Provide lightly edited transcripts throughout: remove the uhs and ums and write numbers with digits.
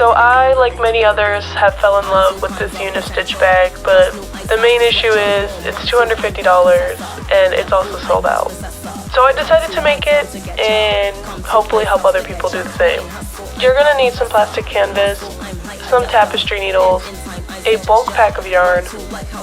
So I, like many others, have fell in love with this Unistitch bag, but the main issue is it's $250 and it's also sold out. So I decided to make it and hopefully help other people do the same. You're gonna need some plastic canvas, some tapestry needles, a bulk pack of yarn.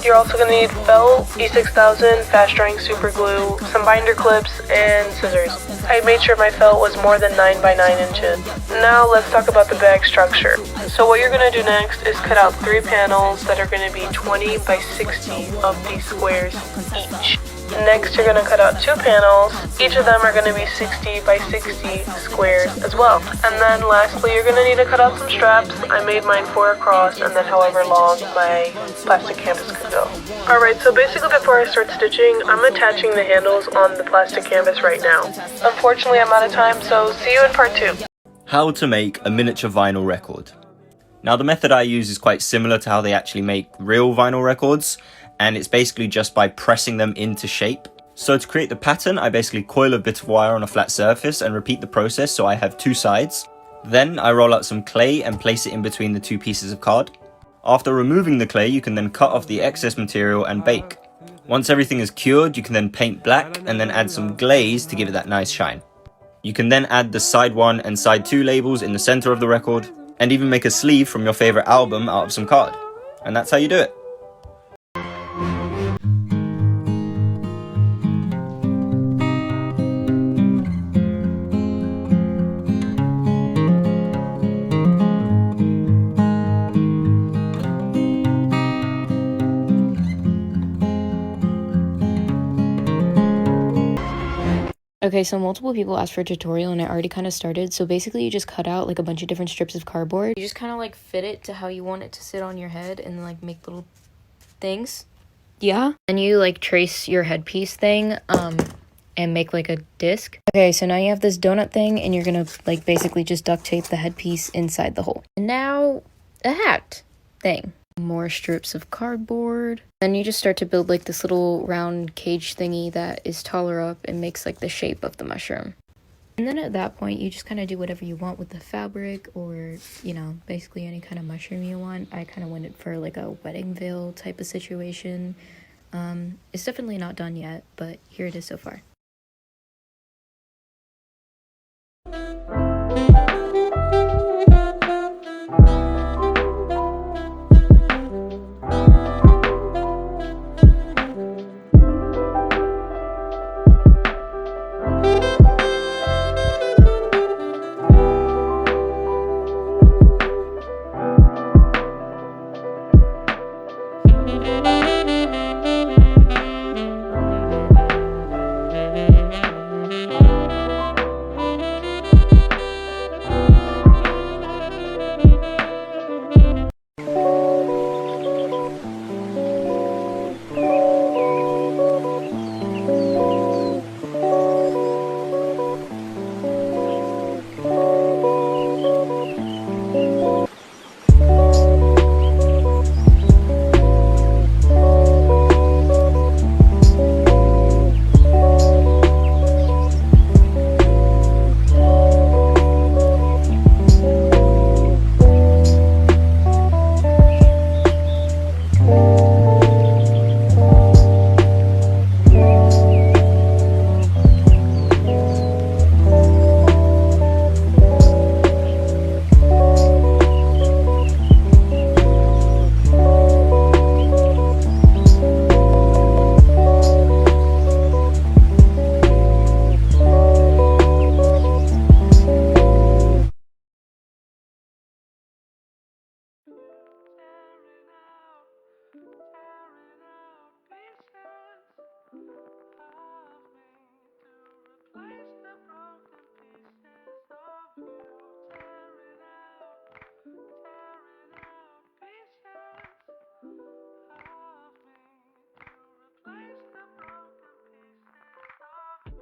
You're also gonna need felt, E6000, fast drying super glue, some binder clips, and scissors. I made sure my felt was more than 9 by 9 inches. Now let's talk about the bag structure. So what you're gonna do next is cut out 3 panels that are gonna be 20 by 60 of these squares each. Next, you're going to cut out 2 panels. Each of them are going to be 60 by 60 squares as well. And then lastly, you're going to need to cut out some straps. I made mine 4 across and then however long my plastic canvas could go. Alright, so basically before I start stitching, I'm attaching the handles on the plastic canvas right now. Unfortunately, I'm out of time, so see you in part 2. How to make a miniature vinyl record. Now the method I use is quite similar to how they actually make real vinyl records, and it's basically just by pressing them into shape. So to create the pattern, I basically coil a bit of wire on a flat surface and repeat the process so I have 2 sides. Then I roll out some clay and place it in between the 2 pieces of card. After removing the clay, you can then cut off the excess material and bake. Once everything is cured, you can then paint black and then add some glaze to give it that nice shine. You can then add the side 1 and side 2 labels in the center of the record, and even make a sleeve from your favorite album out of some card. And that's how you do it. Okay, so multiple people asked for a tutorial and I already kind of started. So basically you just cut out like a bunch of different strips of cardboard. You just kind of like fit it to how you want it to sit on your head and like make little things. Yeah. And you like trace your headpiece thing and make like a disc. Okay, so now you have this donut thing and you're gonna like basically just duct tape the headpiece inside the hole. And now a hat thing. More strips of cardboard. Then you just start to build like this little round cage thingy that is taller up and makes like the shape of the mushroom. And then at that point you just kind of do whatever you want with the fabric, or you know, basically any kind of mushroom you want. I kind of went for like a wedding veil type of situation. It's definitely not done yet, but here it is so far.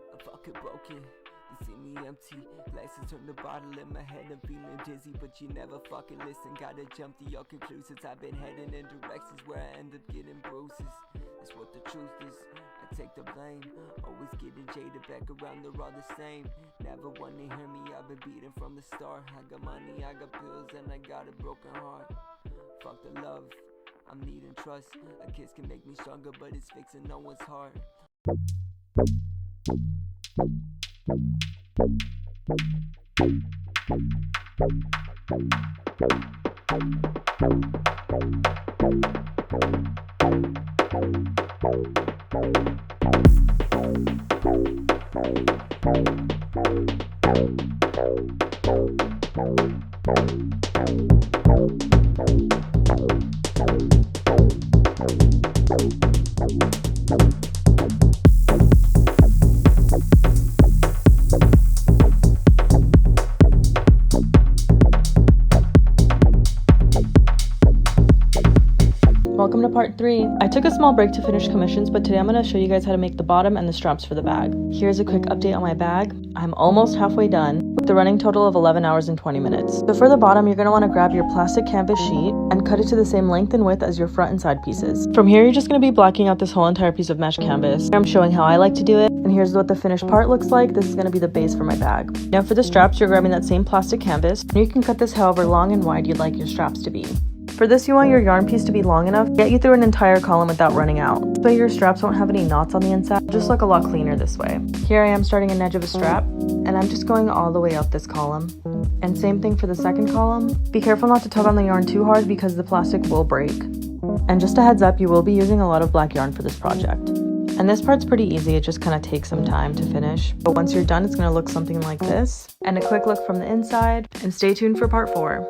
I fucking broke it. You see me empty, glasses turn the bottle in my head. I'm feeling dizzy, but you never fucking listen. Gotta jump to your conclusions. I've been heading in directions where I end up getting bruises. That's what the truth is. I take the blame. Always getting jaded, back around, they're all the same. Never wanna hear me, I've been beating from the start. I got money, I got pills, and I got a broken heart. Fuck the love, I'm needing trust. A kiss can make me stronger, but it's fixing no one's heart. Welcome to part 3. I took a small break to finish commissions, but today I'm going to show you guys how to make the bottom and the straps for the bag. Here's a quick update on my bag. I'm almost halfway done with the running total of 11 hours and 20 minutes. So for the bottom, you're going to want to grab your plastic canvas sheet and cut it to the same length and width as your front and side pieces. From here, you're just going to be blocking out this whole entire piece of mesh canvas. Here I'm showing how I like to do it, and here's what the finished part looks like. This is going to be the base for my bag. Now for the straps, you're grabbing that same plastic canvas, and you can cut this however long and wide you'd like your straps to be. For this, you want your yarn piece to be long enough to get you through an entire column without running out. So your straps won't have any knots on the inside, just look a lot cleaner this way. Here I am starting an edge of a strap, and I'm just going all the way up this column. And same thing for the second column. Be careful not to tug on the yarn too hard because the plastic will break. And just a heads up, you will be using a lot of black yarn for this project. And this part's pretty easy, it just kind of takes some time to finish. But once you're done, it's going to look something like this. And a quick look from the inside, and stay tuned for part 4.